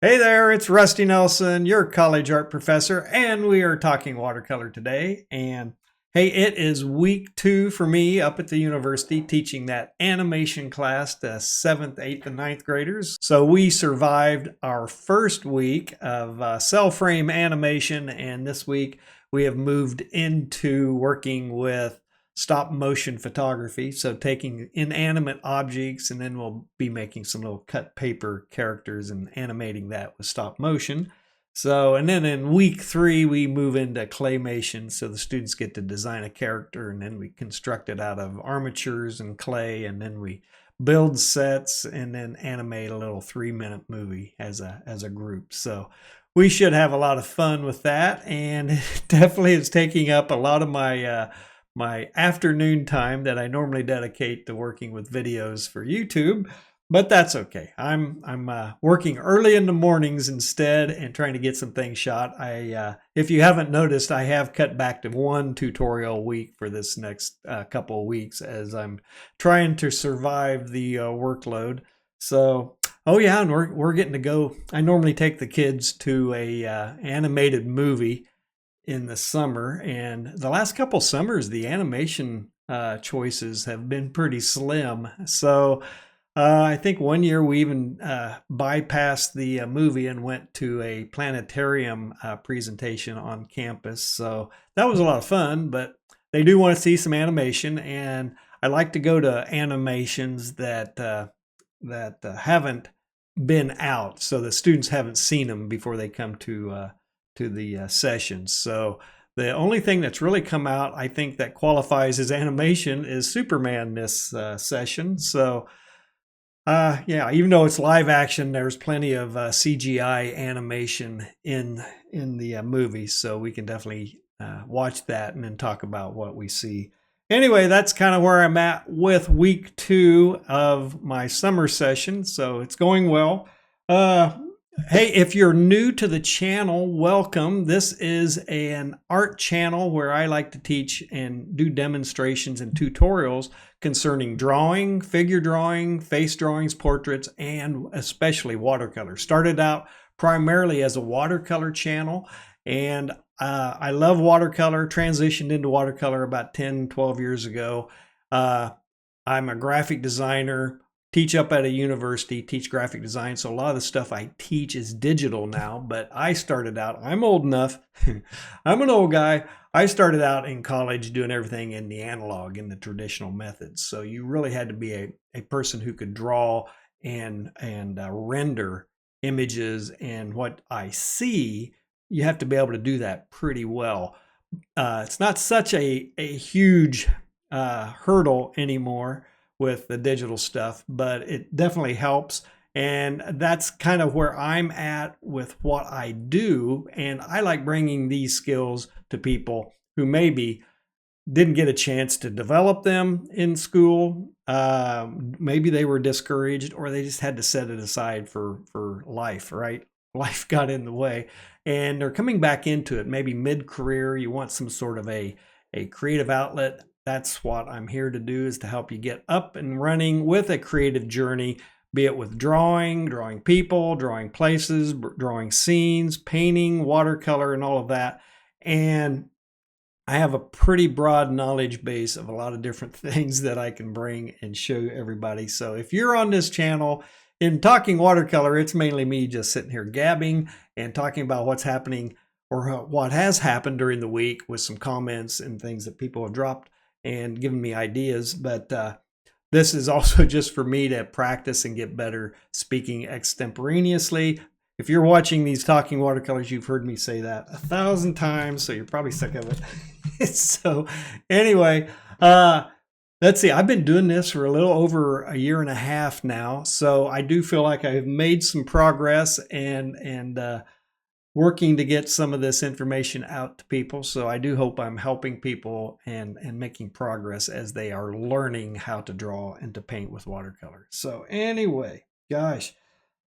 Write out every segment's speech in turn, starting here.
Hey there, it's Rusty Nelson, your college art professor, and we are talking watercolor today. And hey, it is week 2 for me up at the university teaching that animation class to 7th, 8th, and 9th graders. So we survived our first week of cell frame animation, and this week we have moved into working with stop motion photography. So taking inanimate objects, and then we'll be making some little cut paper characters and animating that with stop motion. So, and then in week 3, we move into claymation. So the students get to design a character, and then we construct it out of armatures and clay, and then we build sets and then animate a little 3-minute movie as a group. So we should have a lot of fun with that, and it definitely is taking up a lot of my afternoon time that I normally dedicate to working with videos for YouTube, but that's okay. I'm working early in the mornings instead and trying to get some things shot. If you haven't noticed, I have cut back to one tutorial a week for this next couple of weeks as I'm trying to survive the workload. So, oh yeah, and we're getting to go. I normally take the kids to a animated movie in the summer, and the last couple summers the animation choices have been pretty slim. So I think one year we even bypassed the movie and went to a planetarium presentation on campus. So that was a lot of fun, but they do want to see some animation, and I like to go to animations that haven't been out, so the students haven't seen them before they come to the sessions. So the only thing that's really come out, I think, that qualifies as animation is Superman this session. So yeah, even though it's live action, there's plenty of CGI animation in the movie, so we can definitely watch that and then talk about what we see. Anyway, that's kind of where I'm at with week 2 of my summer session, so it's going well. Hey, if you're new to the channel, welcome. This is an art channel where I like to teach and do demonstrations and tutorials concerning drawing, figure drawing, face drawings, portraits, and especially watercolor. Started out primarily as a watercolor channel, and I love watercolor, transitioned into watercolor about 10, 12 years ago. I'm a graphic designer, teach up at a university, teach graphic design. So a lot of the stuff I teach is digital now, but I started out, I'm old enough, I'm an old guy. I started out in college doing everything in the analog, in the traditional methods. So you really had to be a person who could draw and render images, and what I see, you have to be able to do that pretty well. It's not such a huge hurdle anymore with the digital stuff, but it definitely helps. And that's kind of where I'm at with what I do. And I like bringing these skills to people who maybe didn't get a chance to develop them in school. Maybe they were discouraged, or they just had to set it aside for life, right? Life got in the way, and they're coming back into it. Maybe mid-career, you want some sort of a creative outlet. That's what I'm here to do, is to help you get up and running with a creative journey, be it with drawing people, drawing places, drawing scenes, painting, watercolor, and all of that. And I have a pretty broad knowledge base of a lot of different things that I can bring and show everybody. So if you're on this channel in talking watercolor, it's mainly me just sitting here gabbing and talking about what's happening or what has happened during the week, with some comments and things that people have dropped and giving me ideas. But this is also just for me to practice and get better speaking extemporaneously. If you're watching these talking watercolors, you've heard me say that 1,000 times, so you're probably sick of it. So anyway, let's see. I've been doing this for a little over a year and a half now, so I do feel like I've made some progress and working to get some of this information out to people. So I do hope I'm helping people and making progress as they are learning how to draw and to paint with watercolor. So anyway, gosh,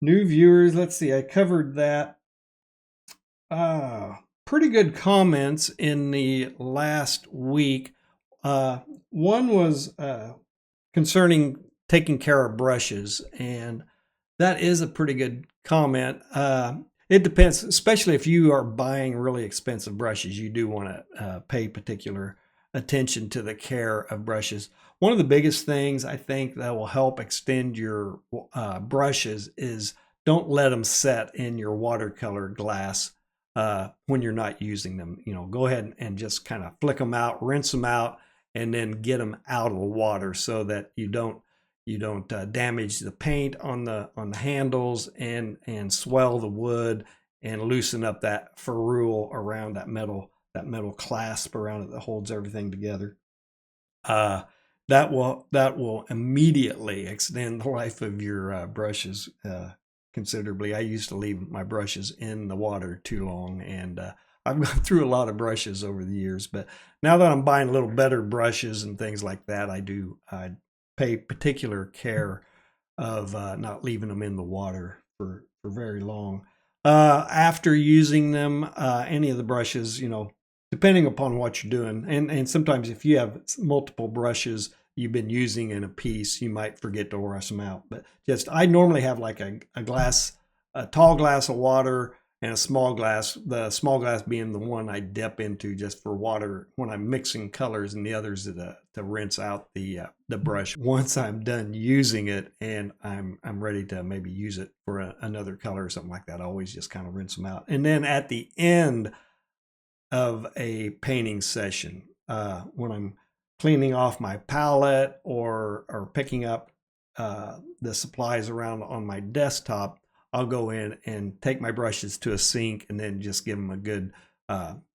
new viewers, let's see, I covered that. Pretty good comments in the last week. One was concerning taking care of brushes, and that is a pretty good comment. It depends, especially if you are buying really expensive brushes. You do want to pay particular attention to the care of brushes. One of the biggest things I think that will help extend your brushes is don't let them set in your watercolor glass when you're not using them. Go ahead and just kind of flick them out, rinse them out, and then get them out of the water so that you don't damage the paint on the handles and swell the wood and loosen up that ferrule around that metal clasp around it that holds everything together. That will immediately extend the life of your brushes considerably. I used to leave my brushes in the water too long, and I've gone through a lot of brushes over the years. But now that I'm buying a little better brushes and things like that, I pay particular care of not leaving them in the water for very long. After using them, any of the brushes, depending upon what you're doing, and sometimes if you have multiple brushes you've been using in a piece, you might forget to wash them out. But I normally have like a tall glass of water and a small glass, the small glass being the one I dip into just for water when I'm mixing colors, and the others to rinse out the brush once I'm done using it and I'm ready to maybe use it for another color or something like that. I always just kind of rinse them out. And then at the end of a painting session, when I'm cleaning off my palette or picking up the supplies around on my desktop, I'll go in and take my brushes to a sink and then just give them a good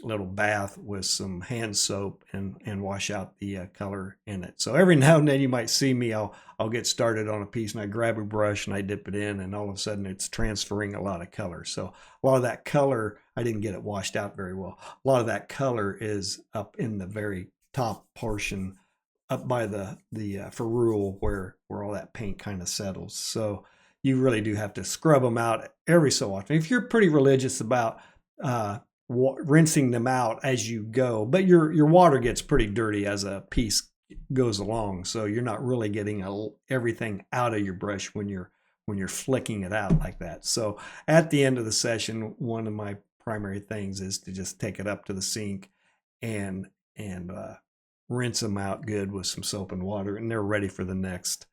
little bath with some hand soap and wash out the color in it. So every now and then you might see me, I'll get started on a piece and I grab a brush and I dip it in, and all of a sudden it's transferring a lot of color. So a lot of that color, I didn't get it washed out very well. A lot of that color is up in the very top portion up by the ferrule where all that paint kind of settles. So you really do have to scrub them out every so often. If you're pretty religious about rinsing them out as you go, but your water gets pretty dirty as a piece goes along, so you're not really getting everything out of your brush when you're flicking it out like that. So at the end of the session, one of my primary things is to just take it up to the sink and rinse them out good with some soap and water, and they're ready for the next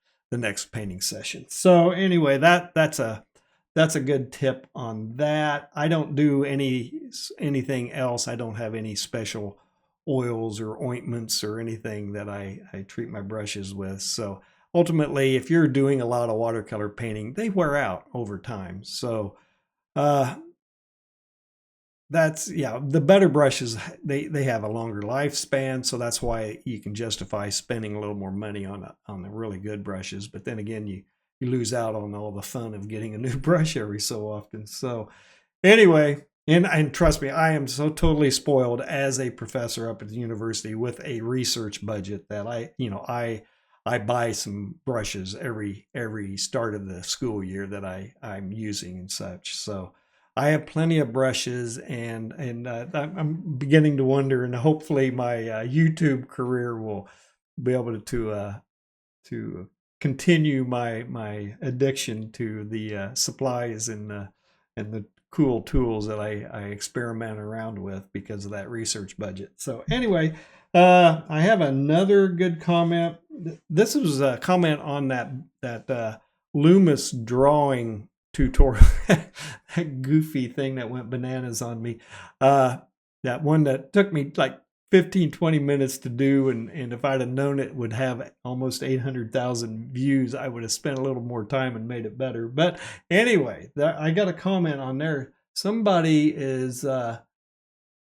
painting session. So anyway, that's a good tip on that. I don't do anything else. I don't have any special oils or ointments or anything that I treat my brushes with. So ultimately, if you're doing a lot of watercolor painting, they wear out over time. So the better brushes, they have a longer lifespan, so that's why you can justify spending a little more money on the really good brushes. But then again, you lose out on all the fun of getting a new brush every so often. So anyway, and trust me, I am so totally spoiled as a professor up at the university with a research budget that I buy some brushes every start of the school year that I'm using and such. So I have plenty of brushes, and I'm beginning to wonder, and hopefully my YouTube career will be able to continue my addiction to the supplies and the cool tools that I experiment around with because of that research budget. So anyway, I have another good comment. This was a comment on that Loomis drawing tutorial, that goofy thing that went bananas on me. That one that took me like 15-20 minutes to do, and if I'd have known it would have almost 800,000 views, I would have spent a little more time and made it better. But anyway, I got a comment on there. Somebody is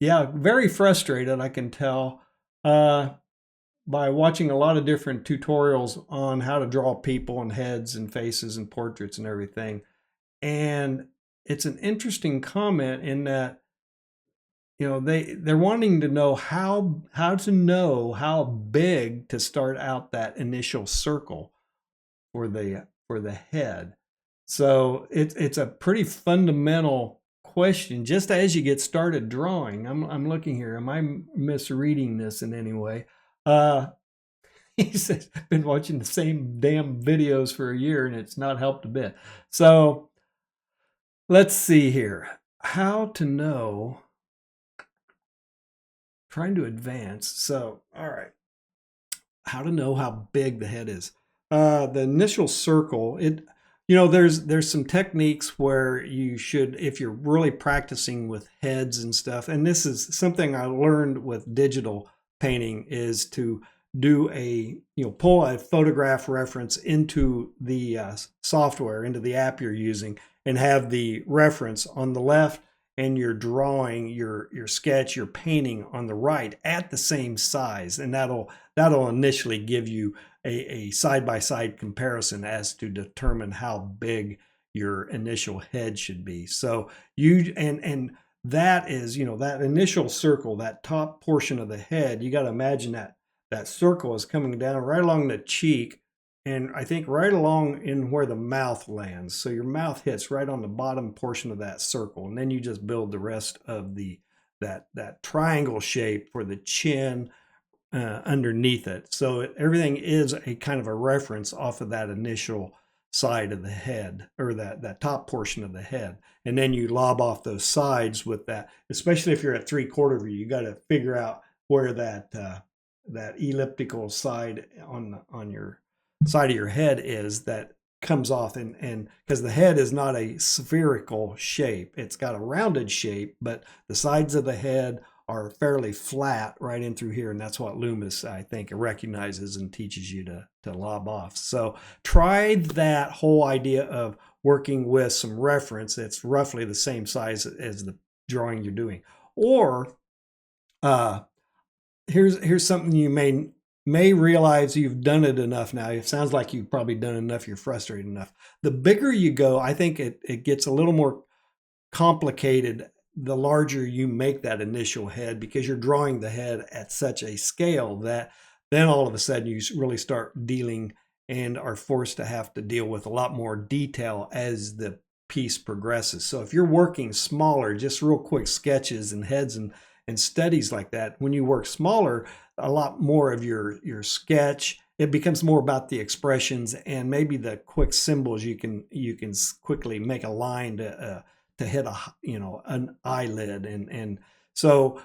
very frustrated, I can tell, by watching a lot of different tutorials on how to draw people and heads and faces and portraits and everything. And it's an interesting comment in that, they're wanting to know how to know how big to start out that initial circle for the head. So it's a pretty fundamental question just as you get started drawing. I'm looking here. Am I misreading this in any way? He says, I've been watching the same damn videos for a year and it's not helped a bit. So Let's see here. How to know, trying to advance. So, all right. How to know how big the head is. The initial circle, there's some techniques where you should, if you're really practicing with heads and stuff, and this is something I learned with digital painting, is to do pull a photograph reference into the software, into the app you're using, and have the reference on the left and your drawing, your sketch, your painting on the right at the same size, and that'll initially give you a side-by-side comparison as to determine how big your initial head should be. So and that is, that initial circle, that top portion of the head, you got to imagine that circle is coming down right along the cheek, and I think right along in where the mouth lands. So your mouth hits right on the bottom portion of that circle, and then you just build the rest of that triangle shape for the chin underneath it. So everything is a kind of a reference off of that initial side of the head, or that top portion of the head. And then you lob off those sides with that, especially if you're at 3/4 view, you got to figure out where that elliptical side on your side of your head is, that comes off, and because the head is not a spherical shape, it's got a rounded shape, but the sides of the head are fairly flat right in through here, and that's what Loomis, I think, recognizes and teaches you to lob off. So try that whole idea of working with some reference that's roughly the same size as the drawing you're doing. Or uh, here's something you may realize you've done it enough now. It sounds like you've probably done enough. You're frustrated enough. The bigger you go, I think it gets a little more complicated the larger you make that initial head, because you're drawing the head at such a scale that then all of a sudden you really start dealing and are forced to have to deal with a lot more detail as the piece progresses. So if you're working smaller, just real quick sketches and heads and studies like that, when you work smaller, a lot more of your sketch, it becomes more about the expressions and maybe the quick symbols. You can quickly make a line to hit an eyelid, and so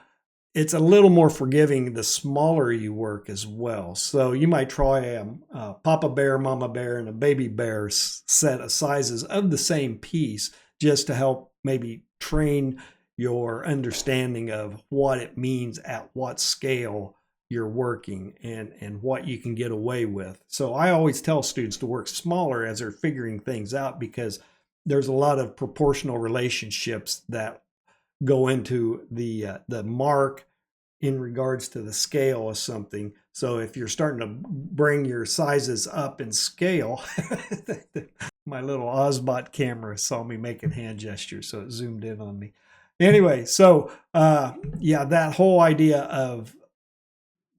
it's a little more forgiving the smaller you work as well. So you might try a Papa Bear, Mama Bear, and a Baby Bear set of sizes of the same piece, just to help maybe train your understanding of what it means at what scale you're working, and what you can get away with. So I always tell students to work smaller as they're figuring things out, because there's a lot of proportional relationships that go into the mark in regards to the scale of something. So if you're starting to bring your sizes up in scale, my little Ozbot camera saw me making hand gestures, so it zoomed in on me. Anyway, so yeah, that whole idea of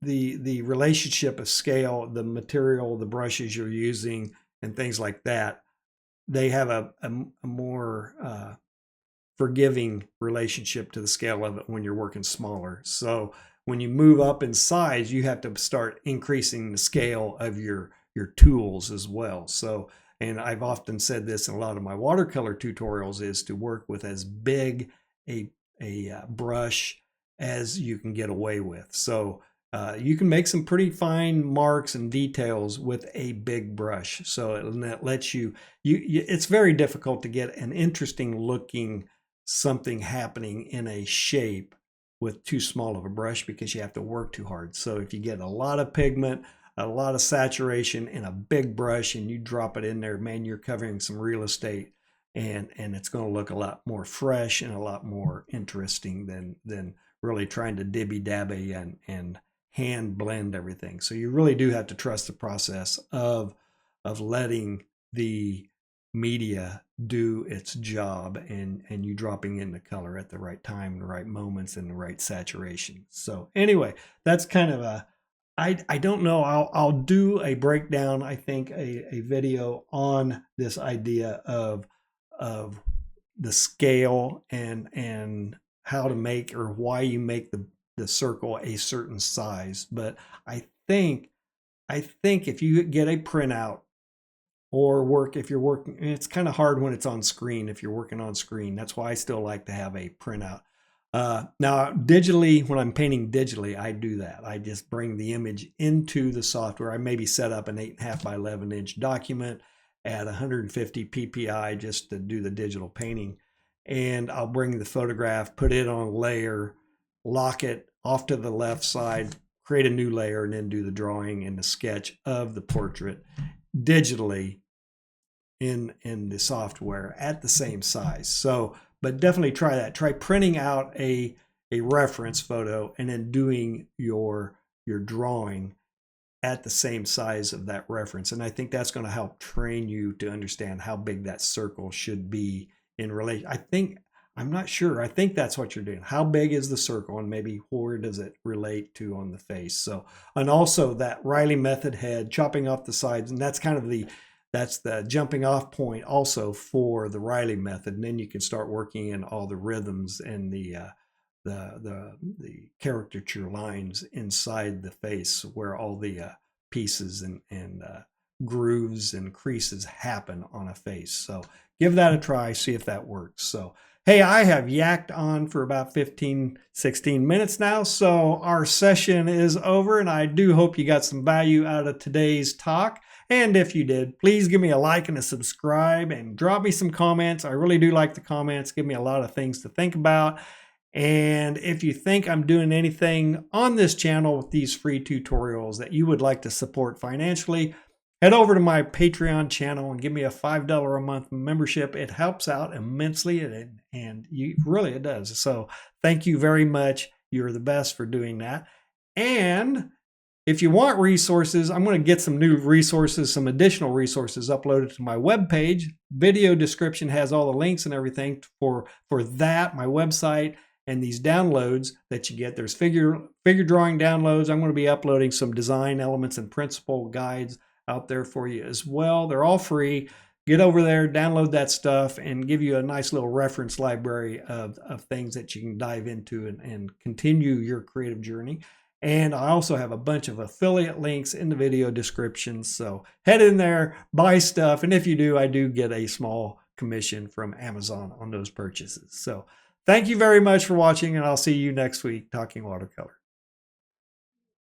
the relationship of scale, the material, the brushes you're using, and things like that, they have a more forgiving relationship to the scale of it when you're working smaller. So when you move up in size, you have to start increasing the scale of your tools as well. So, and I've often said this in a lot of my watercolor tutorials, is to work with as big a brush as you can get away with. So you can make some pretty fine marks and details with a big brush. So it lets it's very difficult to get an interesting looking something happening in a shape with too small of a brush, because you have to work too hard. So if you get a lot of pigment, a lot of saturation in a big brush, and you drop it in there, man, you're covering some real estate, and it's going to look a lot more fresh and a lot more interesting than really trying to dibby dabby and hand blend everything. So you really do have to trust the process of letting the media do its job, and you dropping in the color at the right time, the right moments, and the right saturation. So anyway, that's kind of I don't know, I'll do a breakdown, I think a video on this idea of the scale, and how to make, or why you make the circle a certain size. But I think if you get a printout or work if you're working. It's kind of hard when it's on screen if you're working on screen. That's why I still like to have a printout. Now digitally, when I'm painting digitally, I do that. I just bring the image into the software. I maybe set up an 8.5 by 11 inch document at 150 ppi just to do the digital painting. And I'll bring the photograph, put it on a layer, lock it off to the left side, create a new layer, and then do the drawing and the sketch of the portrait digitally in the software at the same size. So, but definitely try that. Try printing out a reference photo and then doing your drawing at the same size of that reference. And I think that's going to help train you to understand how big that circle should be in relation. I'm not sure. I think that's what you're doing. How big is the circle, and maybe where does it relate to on the face? So, and also that Riley method head, chopping off the sides, and that's kind of that's the jumping off point also for the Riley method. And then you can start working in all the rhythms and the caricature lines inside the face where all the pieces and grooves and creases happen on a face. So give that a try, see if that works. So, hey, I have yacked on for about 15, 16 minutes now. So our session is over, and I do hope you got some value out of today's talk. And if you did, please give me a like and a subscribe and drop me some comments. I really do like the comments. Give me a lot of things to think about. And if you think I'm doing anything on this channel with these free tutorials that you would like to support financially, head over to my Patreon channel and give me a $5 a month membership. It helps out immensely, and it does. So thank you very much. You're the best for doing that. And if you want resources, I'm going to get some new resources, some additional resources uploaded to my webpage. Video description has all the links and everything for that, my website, and these downloads that you get. There's figure drawing downloads. I'm going to be uploading some design elements and principle guides out there for you as well. They're all free. Get over there, download that stuff, and give you a nice little reference library of things that you can dive into and continue your creative journey. And I also have a bunch of affiliate links in the video description. So head in there, buy stuff. And if you do, I do get a small commission from Amazon on those purchases. So thank you very much for watching, and I'll see you next week talking watercolor.